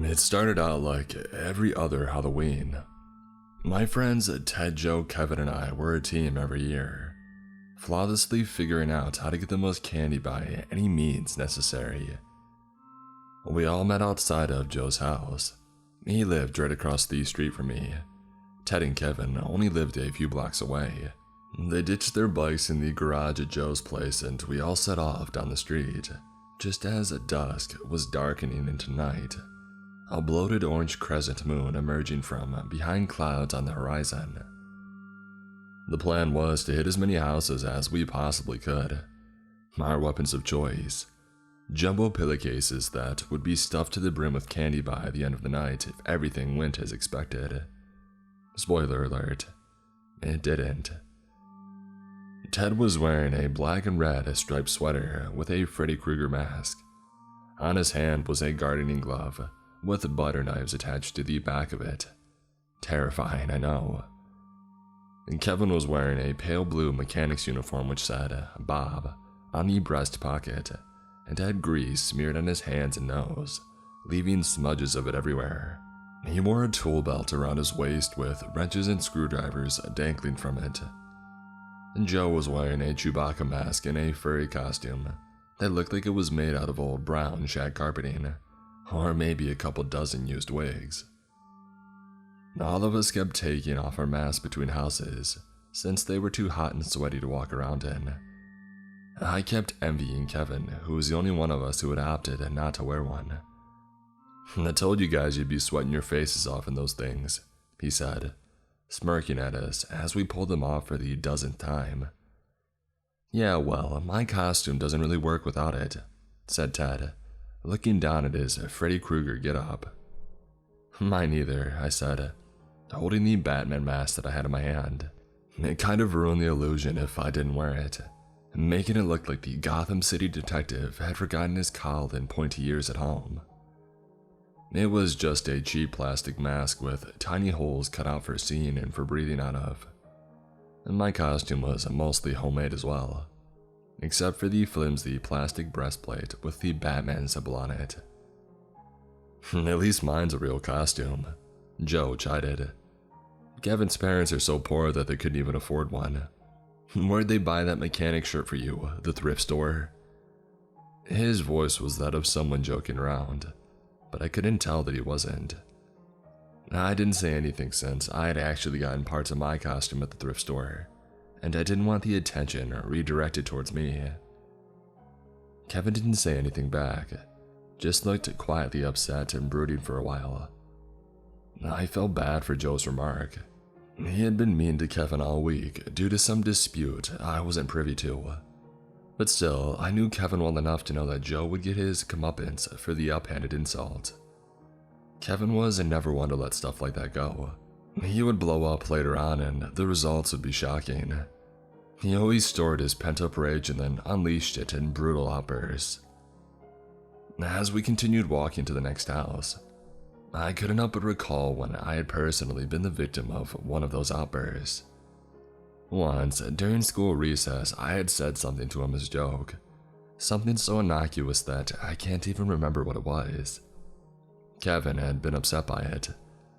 It started out like every other Halloween. My friends Ted, Joe, Kevin, and I were a team every year, flawlessly figuring out how to get the most candy by any means necessary. We all met outside of Joe's house. He lived right across the street from me. Ted and Kevin only lived a few blocks away. They ditched their bikes in the garage at Joe's place and we all set off down the street, just as dusk was darkening into night. A bloated orange crescent moon emerging from behind clouds on the horizon. The plan was to hit as many houses as we possibly could. Our weapons of choice: jumbo pillowcases that would be stuffed to the brim with candy by the end of the night if everything went as expected. Spoiler alert, it didn't. Ted was wearing a black and red striped sweater with a Freddy Krueger mask. On his hand was a gardening glove with butter knives attached to the back of it. Terrifying, I know. And Kevin was wearing a pale blue mechanic's uniform which said Bob on the breast pocket and had grease smeared on his hands and nose, leaving smudges of it everywhere. He wore a tool belt around his waist with wrenches and screwdrivers dangling from it. And Joe was wearing a Chewbacca mask and a furry costume that looked like it was made out of old brown shag carpeting, or maybe a couple dozen used wigs. All of us kept taking off our masks between houses, since they were too hot and sweaty to walk around in. I kept envying Kevin, who was the only one of us who had opted not to wear one. "I told you guys you'd be sweating your faces off in those things," he said, smirking at us as we pulled them off for the dozenth time. "Yeah, well, my costume doesn't really work without it," said Ted, looking down at his Freddy Krueger get-up. "Mine either," I said, holding the Batman mask that I had in my hand. It kind of ruined the illusion if I didn't wear it, making it look like the Gotham City detective had forgotten his cowl and pointy ears at home. It was just a cheap plastic mask with tiny holes cut out for seeing and for breathing out of. And my costume was mostly homemade as well, except for the flimsy plastic breastplate with the Batman symbol on it. "At least mine's a real costume," Joe chided. "Kevin's parents are so poor that they couldn't even afford one. Where'd they buy that mechanic shirt for you? The thrift store?" His voice was that of someone joking around, but I couldn't tell that he wasn't. I didn't say anything since I had actually gotten parts of my costume at the thrift store, and I didn't want the attention redirected towards me. Kevin didn't say anything back, just looked quietly upset and brooding for a while. I felt bad for Joe's remark. He had been mean to Kevin all week due to some dispute I wasn't privy to. But still, I knew Kevin well enough to know that Joe would get his comeuppance for the uphanded insult. Kevin was never one to let stuff like that go. He would blow up later on and the results would be shocking. He always stored his pent-up rage and then unleashed it in brutal outbursts. As we continued walking to the next house, I couldn't help but recall when I had personally been the victim of one of those outbursts. Once, during school recess, I had said something to him as a joke. Something so innocuous that I can't even remember what it was. Kevin had been upset by it,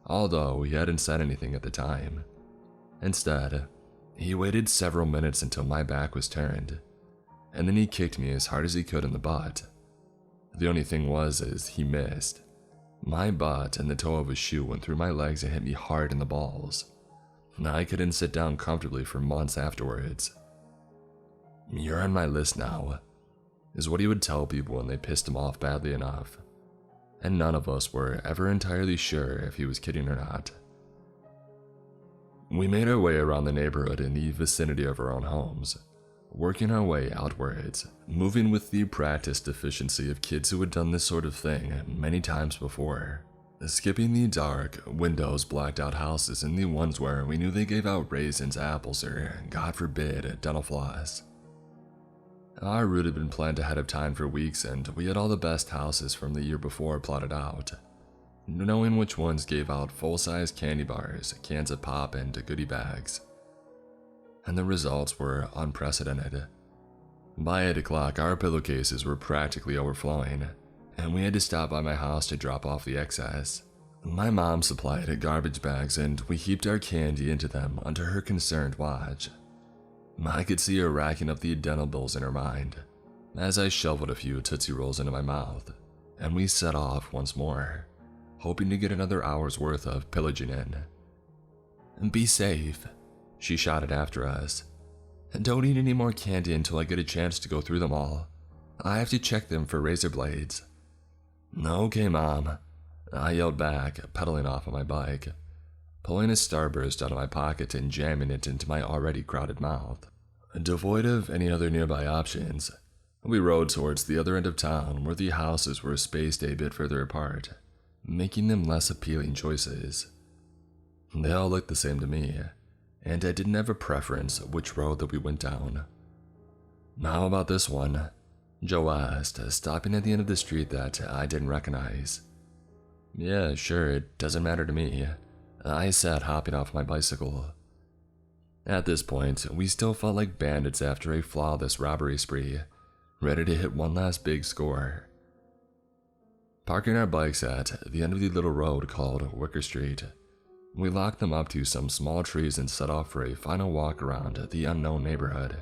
although he hadn't said anything at the time. Instead, he waited several minutes until my back was turned, and then he kicked me as hard as he could in the butt. The only thing was he missed. My butt and the toe of his shoe went through my legs and hit me hard in the balls. I couldn't sit down comfortably for months afterwards. "You're on my list now," is what he would tell people when they pissed him off badly enough, and none of us were ever entirely sure if he was kidding or not. We made our way around the neighborhood in the vicinity of our own homes, working our way outwards, moving with the practiced efficiency of kids who had done this sort of thing many times before. Skipping the dark, windows blacked out houses and the ones where we knew they gave out raisins, apples, or, God forbid, dental floss. Our route had been planned ahead of time for weeks and we had all the best houses from the year before plotted out, knowing which ones gave out full-size candy bars, cans of pop, and goodie bags. And the results were unprecedented. By 8 o'clock, our pillowcases were practically overflowing, and we had to stop by my house to drop off the excess. My mom supplied garbage bags, and we heaped our candy into them under her concerned watch. I could see her racking up the dental bills in her mind as I shoveled a few Tootsie Rolls into my mouth, and we set off once more, hoping to get another hour's worth of pillaging in. "Be safe," she shouted after us. "Don't eat any more candy until I get a chance to go through them all. I have to check them for razor blades." "Okay, Mom," I yelled back, pedaling off on my bike, pulling a Starburst out of my pocket and jamming it into my already crowded mouth. Devoid of any other nearby options, we rode towards the other end of town where the houses were spaced a bit further apart, making them less appealing choices. They all looked the same to me, and I didn't have a preference which road that we went down. "How about this one?" Joe asked, stopping at the end of the street that I didn't recognize. "Yeah, sure, it doesn't matter to me," I said, hopping off my bicycle. At this point, we still felt like bandits after a flawless robbery spree, ready to hit one last big score. Parking our bikes at the end of the little road called Wicker Street, we locked them up to some small trees and set off for a final walk around the unknown neighborhood.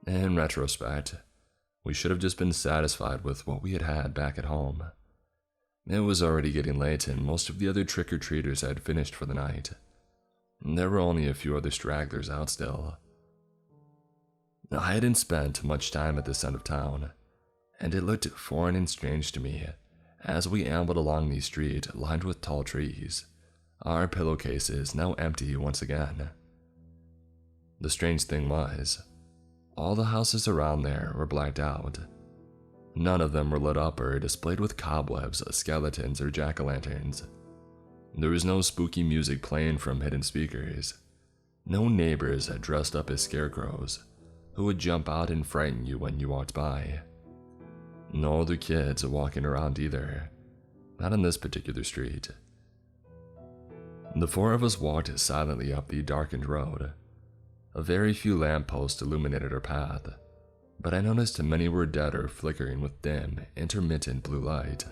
In retrospect, we should have just been satisfied with what we had had back at home. It was already getting late and most of the other trick-or-treaters had finished for the night. There were only a few other stragglers out still. I hadn't spent much time at this end of town, and it looked foreign and strange to me as we ambled along the street lined with tall trees, our pillowcases now empty once again. The strange thing was, all the houses around there were blacked out. None of them were lit up or displayed with cobwebs, skeletons, or jack-o'-lanterns. There was no spooky music playing from hidden speakers. No neighbors dressed up as scarecrows who would jump out and frighten you when you walked by. No other kids walking around either, not on this particular street. The four of us walked silently up the darkened road. A very few lampposts illuminated our path, but I noticed many were dead or flickering with dim, intermittent blue light.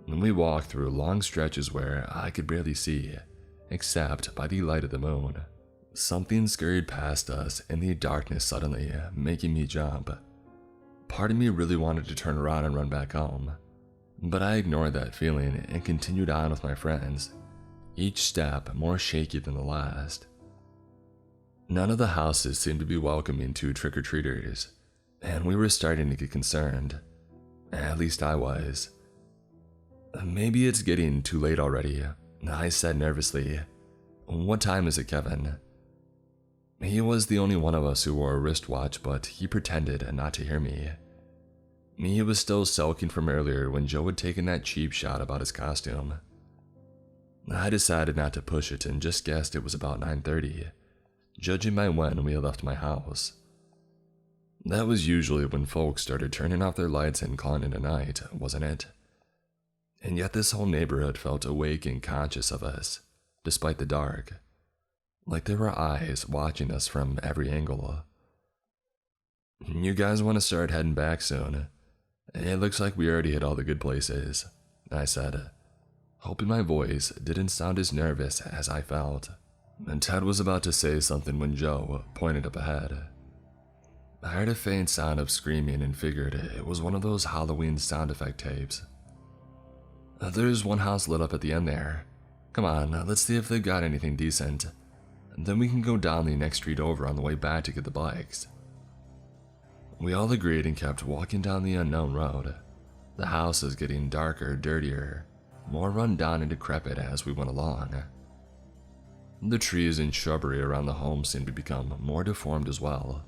We walked through long stretches where I could barely see, except by the light of the moon. Something scurried past us in the darkness suddenly, making me jump. Part of me really wanted to turn around and run back home, but I ignored that feeling and continued on with my friends, each step more shaky than the last. None of the houses seemed to be welcoming to trick-or-treaters, and we were starting to get concerned. At least I was. "Maybe it's getting too late already," I said nervously. "What time is it, Kevin?" He was the only one of us who wore a wristwatch, but he pretended not to hear me. He was still sulking from earlier when Joe had taken that cheap shot about his costume. I decided not to push it and just guessed it was about 9:30, judging by when we had left my house. That was usually when folks started turning off their lights and calling it a night, wasn't it? And yet this whole neighborhood felt awake and conscious of us, despite the dark. Like there were eyes watching us from every angle. "You guys want to start heading back soon? It looks like we already hit all the good places," I said, hoping my voice didn't sound as nervous as I felt. And Ted was about to say something when Joe pointed up ahead. I heard a faint sound of screaming and figured it was one of those Halloween sound effect tapes. "There's one house lit up at the end there. Come on, let's see if they've got anything decent. Then we can go down the next street over on the way back to get the bikes." We all agreed and kept walking down the unknown road, the houses getting darker, dirtier, more run down and decrepit as we went along. The trees and shrubbery around the home seemed to become more deformed as well.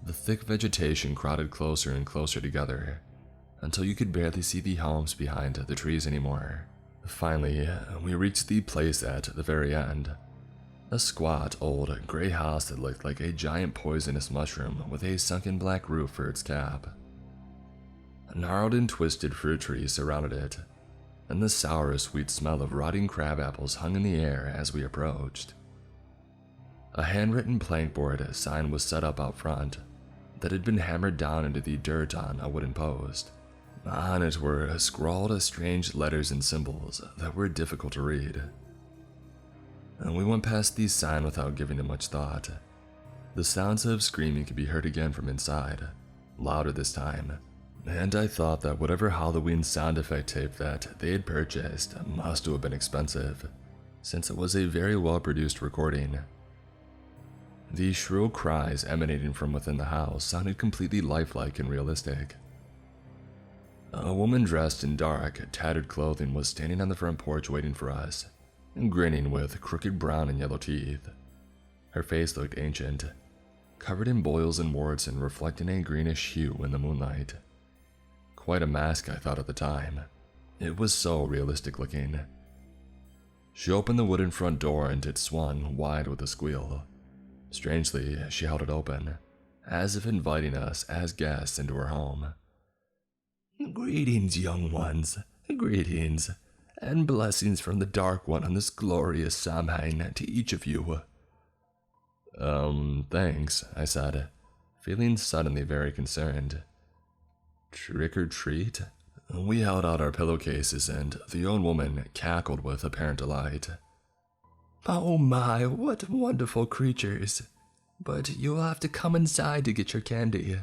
The thick vegetation crowded closer and closer together, until you could barely see the homes behind the trees anymore. Finally, we reached the place at the very end. A squat, old, gray house that looked like a giant poisonous mushroom with a sunken black roof for its cap. Gnarled and twisted fruit trees surrounded it, and the sour, sweet smell of rotting crab apples hung in the air as we approached. A handwritten plankboard sign was set up out front that had been hammered down into the dirt on a wooden post. On it were scrawled strange letters and symbols that were difficult to read. And we went past these signs without giving it much thought. The sounds of screaming could be heard again from inside, louder this time, and I thought that whatever Halloween sound effect tape that they had purchased must have been expensive, since it was a very well-produced recording. The shrill cries emanating from within the house sounded completely lifelike and realistic. A woman dressed in dark, tattered clothing was standing on the front porch waiting for us, grinning with crooked brown and yellow teeth. Her face looked ancient, covered in boils and warts and reflecting a greenish hue in the moonlight. Quite a mask, I thought at the time. It was so realistic looking. She opened the wooden front door and it swung wide with a squeal. Strangely, she held it open, as if inviting us as guests into her home. "Greetings, young ones, greetings, and blessings from the Dark One on this glorious Samhain to each of you." Thanks, I said, feeling suddenly very concerned. "Trick or treat?" We held out our pillowcases and the old woman cackled with apparent delight. "Oh my, what wonderful creatures. But you'll have to come inside to get your candy.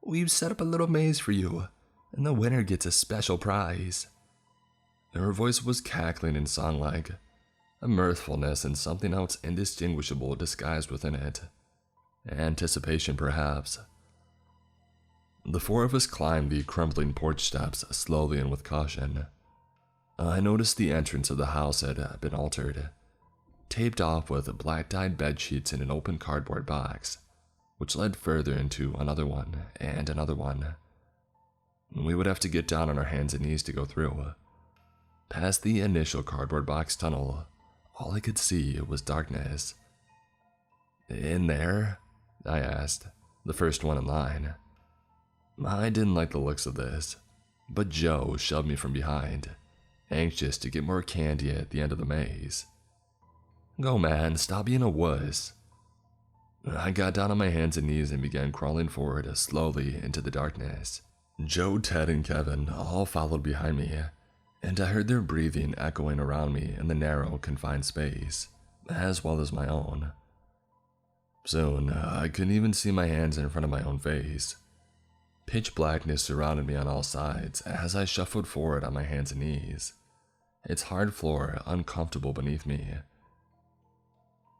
We've set up a little maze for you, and the winner gets a special prize." Her voice was cackling and song-like, a mirthfulness and something else indistinguishable disguised within it. Anticipation, perhaps. The four of us climbed the crumbling porch steps slowly and with caution. I noticed the entrance of the house had been altered, taped off with black-dyed bed sheets in an open cardboard box, which led further into another one and another one. We would have to get down on our hands and knees to go through. Past the initial cardboard box tunnel, all I could see was darkness. "In there?" I asked, the first one in line. I didn't like the looks of this, but Joe shoved me from behind, anxious to get more candy at the end of the maze. "Go, man, stop being a wuss." I got down on my hands and knees and began crawling forward slowly into the darkness. Joe, Ted, and Kevin all followed behind me, and I heard their breathing echoing around me in the narrow, confined space, as well as my own. Soon, I couldn't even see my hands in front of my own face. Pitch blackness surrounded me on all sides as I shuffled forward on my hands and knees, its hard floor uncomfortable beneath me.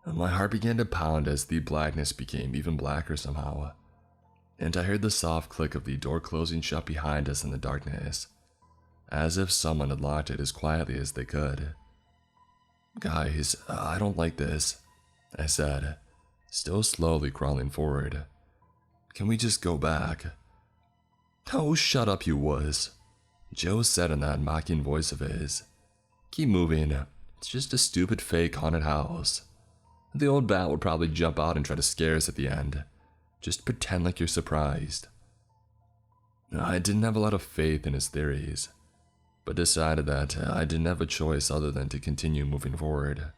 My heart began to pound as the blackness became even blacker somehow, and I heard the soft click of the door closing shut behind us in the darkness, as if someone had locked it as quietly as they could. "Guys, I don't like this," I said, still slowly crawling forward. "Can we just go back?" "Oh, shut up, you wuss," Joe said in that mocking voice of his. "Keep moving. It's just a stupid fake haunted house. The old bat will probably jump out and try to scare us at the end. Just pretend like you're surprised." I didn't have a lot of faith in his theories, but decided that I didn't have a choice other than to continue moving forward.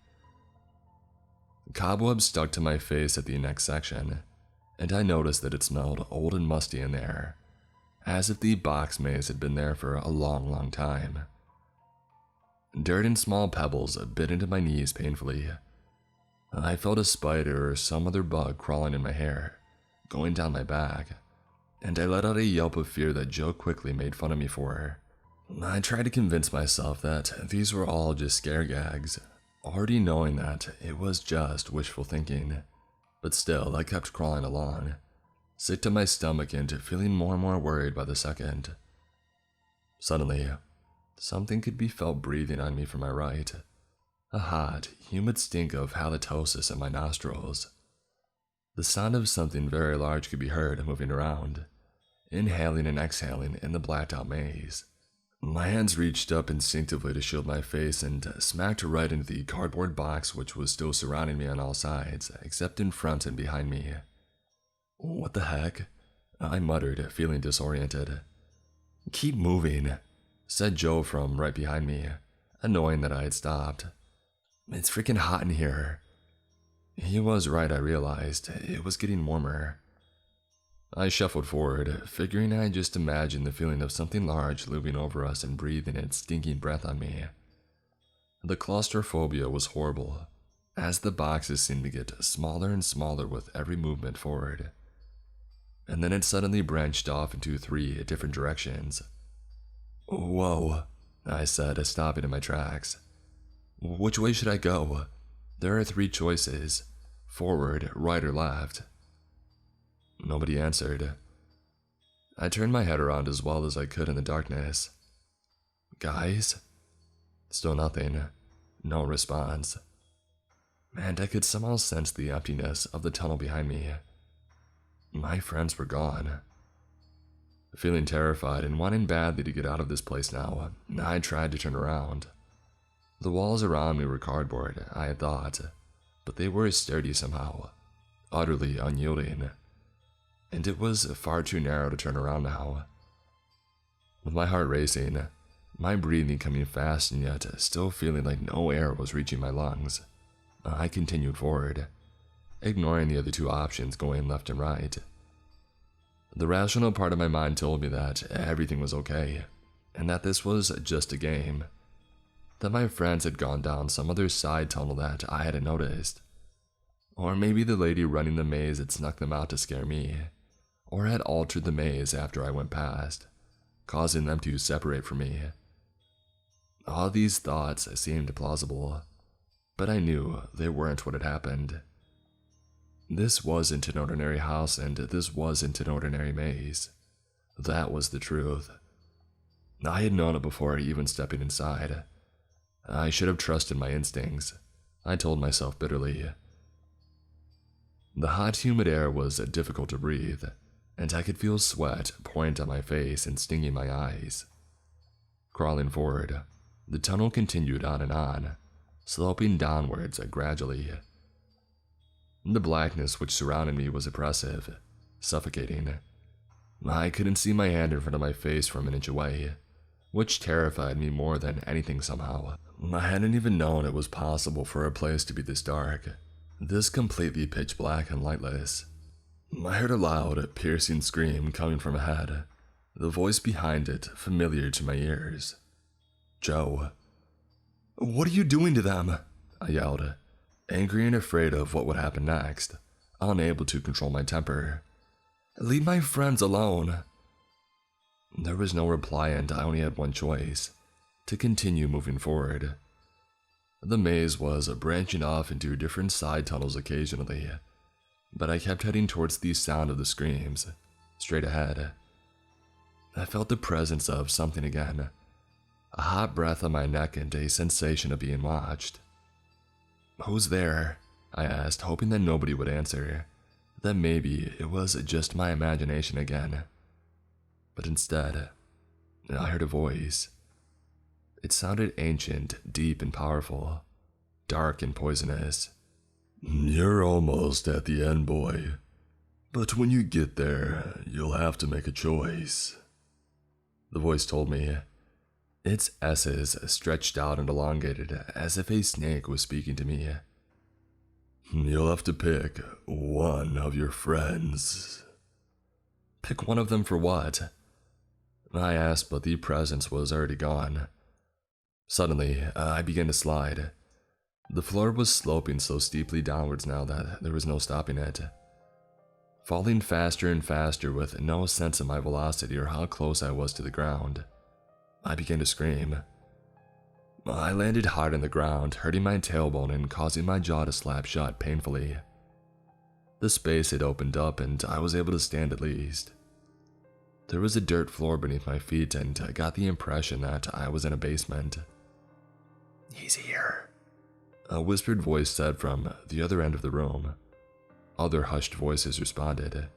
Cobwebs stuck to my face at the next section, and I noticed that it smelled old and musty in there, as if the box maze had been there for a long, long time. Dirt and small pebbles bit into my knees painfully. I felt a spider or some other bug crawling in my hair, going down my back, and I let out a yelp of fear that Joe quickly made fun of me for. I tried to convince myself that these were all just scare gags, already knowing that it was just wishful thinking, but still I kept crawling along, sick to my stomach and feeling more and more worried by the second. Suddenly, something could be felt breathing on me from my right, a hot, humid stink of halitosis in my nostrils. The sound of something very large could be heard moving around, inhaling and exhaling in the blacked out maze. My hands reached up instinctively to shield my face and smacked right into the cardboard box which was still surrounding me on all sides, except in front and behind me. "What the heck?" I muttered, feeling disoriented. "Keep moving," said Joe from right behind me, annoying that I had stopped. "It's freaking hot in here." He was right, I realized. It was getting warmer. I shuffled forward, figuring I just imagined the feeling of something large looming over us and breathing its stinking breath on me. The claustrophobia was horrible, as the boxes seemed to get smaller and smaller with every movement forward. And then it suddenly branched off into 3 different directions. "Whoa," I said, stopping in my tracks. "Which way should I go? There are 3 choices, forward, right, or left." Nobody answered. I turned my head around as well as I could in the darkness. "Guys?" Still nothing. No response. And I could somehow sense the emptiness of the tunnel behind me. My friends were gone. Feeling terrified and wanting badly to get out of this place now, I tried to turn around. The walls around me were cardboard, I had thought, but they were sturdy somehow, utterly unyielding. And it was far too narrow to turn around now. With my heart racing, my breathing coming fast and yet still feeling like no air was reaching my lungs, I continued forward, ignoring the other 2 options going left and right. The rational part of my mind told me that everything was okay, and that this was just a game. That my friends had gone down some other side tunnel that I hadn't noticed. Or maybe the lady running the maze had snuck them out to scare me, or had altered the maze after I went past, causing them to separate from me. All these thoughts seemed plausible, but I knew they weren't what had happened. This wasn't an ordinary house, and this wasn't an ordinary maze. That was the truth. I had known it before even stepping inside. I should have trusted my instincts, I told myself bitterly. The hot, humid air was difficult to breathe, and I could feel sweat pouring down my face and stinging my eyes. Crawling forward, the tunnel continued on and on, sloping downwards gradually. The blackness which surrounded me was oppressive, suffocating. I couldn't see my hand in front of my face from an inch away, which terrified me more than anything somehow. I hadn't even known it was possible for a place to be this dark, this completely pitch black and lightless. I heard a loud, piercing scream coming from ahead, the voice behind it familiar to my ears. "Joe." "What are you doing to them?" I yelled, angry and afraid of what would happen next, unable to control my temper. "Leave my friends alone." There was no reply, and I only had one choice, to continue moving forward. The maze was branching off into different side tunnels occasionally, but I kept heading towards the sound of the screams, straight ahead. I felt the presence of something again, a hot breath on my neck and a sensation of being watched. "Who's there?" I asked, hoping that nobody would answer, that maybe it was just my imagination again. But instead, I heard a voice. It sounded ancient, deep and powerful, dark and poisonous. "You're almost at the end, boy. But when you get there, you'll have to make a choice." The voice told me. Its S's stretched out and elongated as if a snake was speaking to me. "You'll have to pick one of your friends." "Pick one of them for what?" I asked, but the presence was already gone. Suddenly, I began to slide. The floor was sloping so steeply downwards now that there was no stopping it. Falling faster and faster with no sense of my velocity or how close I was to the ground. I began to scream. I landed hard on the ground, hurting my tailbone and causing my jaw to slap shut painfully. The space had opened up and I was able to stand at least. There was a dirt floor beneath my feet and I got the impression that I was in a basement. "He's here," a whispered voice said from the other end of the room. Other hushed voices responded,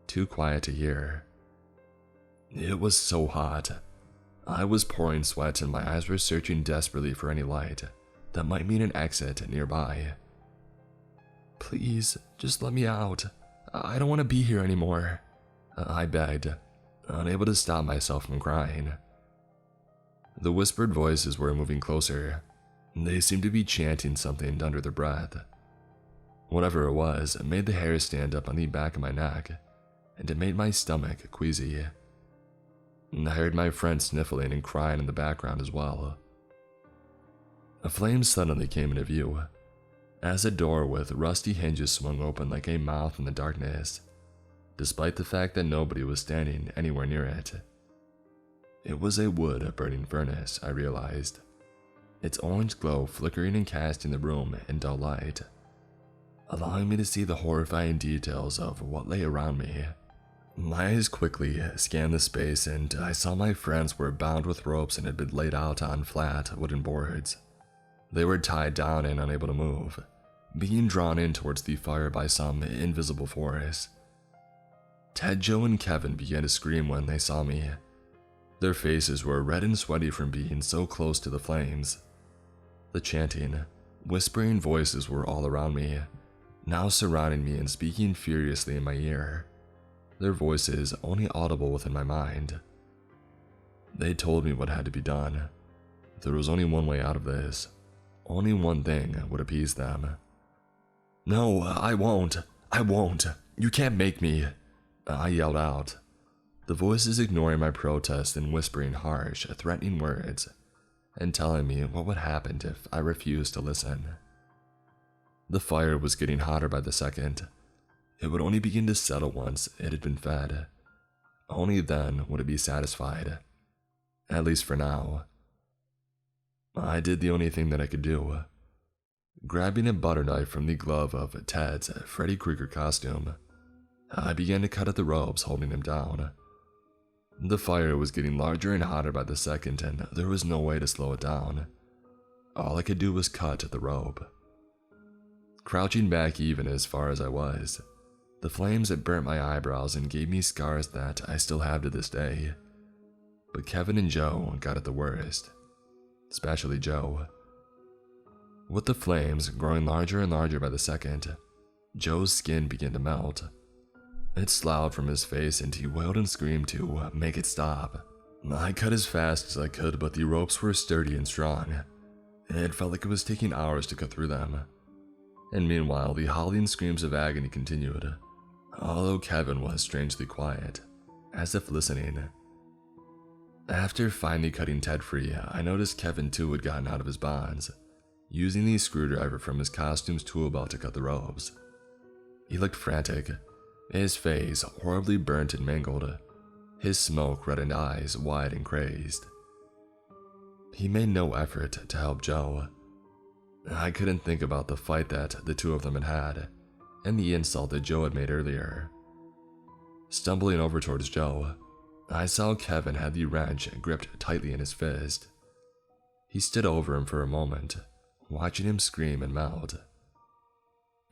too quiet to hear. It was so hot. I was pouring sweat and my eyes were searching desperately for any light that might mean an exit nearby. "Please, just let me out. I don't want to be here anymore," I begged, unable to stop myself from crying. The whispered voices were moving closer. They seemed to be chanting something under their breath. Whatever it was, it made the hair stand up on the back of my neck, and it made my stomach queasy. I heard my friend sniffling and crying in the background as well. A flame suddenly came into view, as a door with rusty hinges swung open like a mouth in the darkness, despite the fact that nobody was standing anywhere near it. It was a wood-burning furnace, I realized, its orange glow flickering and casting the room in dull light, allowing me to see the horrifying details of what lay around me. My eyes quickly scanned the space, and I saw my friends were bound with ropes and had been laid out on flat wooden boards. They were tied down and unable to move, being drawn in towards the fire by some invisible force. Ted, Joe, and Kevin began to scream when they saw me. Their faces were red and sweaty from being so close to the flames. The chanting, whispering voices were all around me, now surrounding me and speaking furiously in my ear, their voices only audible within my mind. They told me what had to be done. There was only one way out of this. Only one thing would appease them. "No, I won't. I won't. You can't make me," I yelled out, the voices ignoring my protest and whispering harsh, threatening words, and telling me what would happen if I refused to listen. The fire was getting hotter by the second. It would only begin to settle once it had been fed. Only then would it be satisfied. At least for now. I did the only thing that I could do. Grabbing a butter knife from the glove of Ted's Freddy Krueger costume, I began to cut at the ropes holding him down. The fire was getting larger and hotter by the second, and there was no way to slow it down. All I could do was cut at the rope. Crouching back even as far as I was, the flames had burnt my eyebrows and gave me scars that I still have to this day. But Kevin and Joe got it the worst, especially Joe. With the flames growing larger and larger by the second, Joe's skin began to melt. It sloughed from his face and he wailed and screamed to make it stop. I cut as fast as I could, but the ropes were sturdy and strong. It felt like it was taking hours to cut through them. And meanwhile, the howling screams of agony continued, although Kevin was strangely quiet, as if listening. After finally cutting Ted free, I noticed Kevin too had gotten out of his bonds, using the screwdriver from his costume's tool belt to cut the ropes. He looked frantic, his face horribly burnt and mangled, his smoke-reddened eyes wide and crazed. He made no effort to help Joe. I couldn't think about the fight that the two of them had had, and the insult that Joe had made earlier. Stumbling over towards Joe, I saw Kevin had the wrench gripped tightly in his fist. He stood over him for a moment, watching him scream and melt.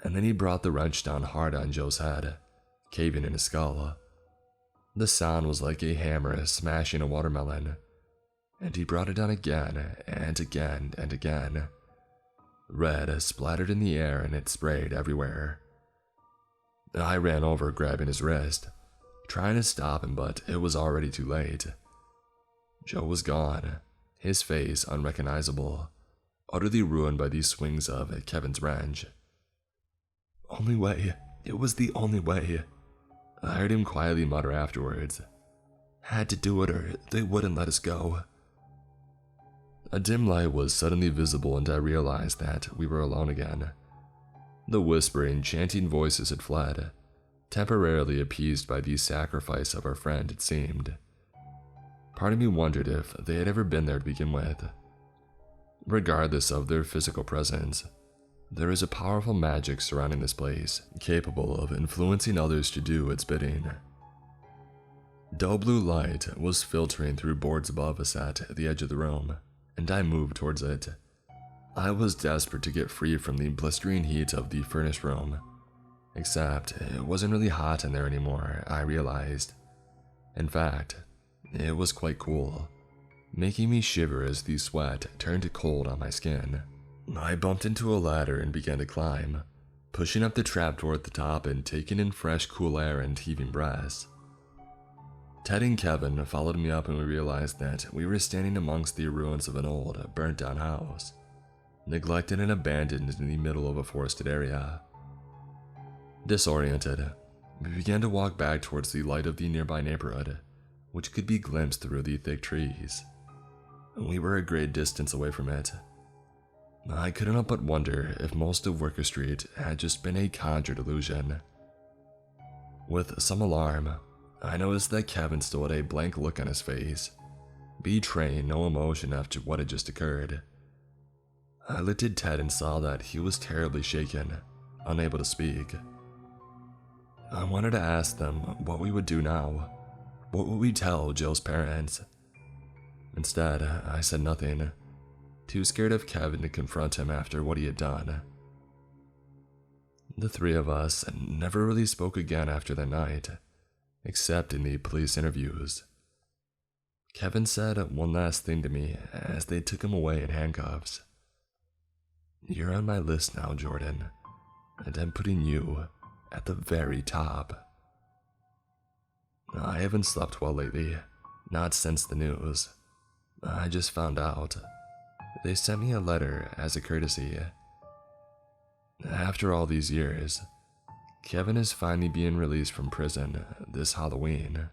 And then he brought the wrench down hard on Joe's head, caving in his skull. The sound was like a hammer smashing a watermelon, and he brought it down again and again and again. Red splattered in the air and it sprayed everywhere. I ran over, grabbing his wrist, trying to stop him, but it was already too late. Joe was gone, his face unrecognizable, utterly ruined by these swings of Kevin's wrench. "Only way, it was the only way," I heard him quietly mutter afterwards. "Had to do it or they wouldn't let us go." A dim light was suddenly visible and I realized that we were alone again. The whispering, chanting voices had fled, temporarily appeased by the sacrifice of our friend, it seemed. Part of me wondered if they had ever been there to begin with. Regardless of their physical presence, there is a powerful magic surrounding this place, capable of influencing others to do its bidding. Dull blue light was filtering through boards above us at the edge of the room, and I moved towards it. I was desperate to get free from the blistering heat of the furnace room. Except, it wasn't really hot in there anymore, I realized. In fact, it was quite cool, making me shiver as the sweat turned to cold on my skin. I bumped into a ladder and began to climb, pushing up the trapdoor at the top and taking in fresh, cool air and heaving breaths. Ted and Kevin followed me up and we realized that we were standing amongst the ruins of an old, burnt-down house, neglected and abandoned in the middle of a forested area. Disoriented, We began to walk back towards the light of the nearby neighborhood, which could be glimpsed through the thick trees. We were a great distance away from it. I couldn't help but wonder if most of Wicker Street had just been a conjured illusion. With some alarm, I noticed that Kevin still had a blank look on his face, betraying no emotion after what had just occurred. I looked at Ted and saw that he was terribly shaken, unable to speak. I wanted to ask them what we would do now. What would we tell Jill's parents? Instead, I said nothing, too scared of Kevin to confront him after what he had done. The three of us never really spoke again after that night, except in the police interviews. Kevin said one last thing to me as they took him away in handcuffs. "You're on my list now, Jordan, and I'm putting you at the very top." I haven't slept well lately, not since the news. I just found out. They sent me a letter as a courtesy. After all these years, Kevin is finally being released from prison this Halloween.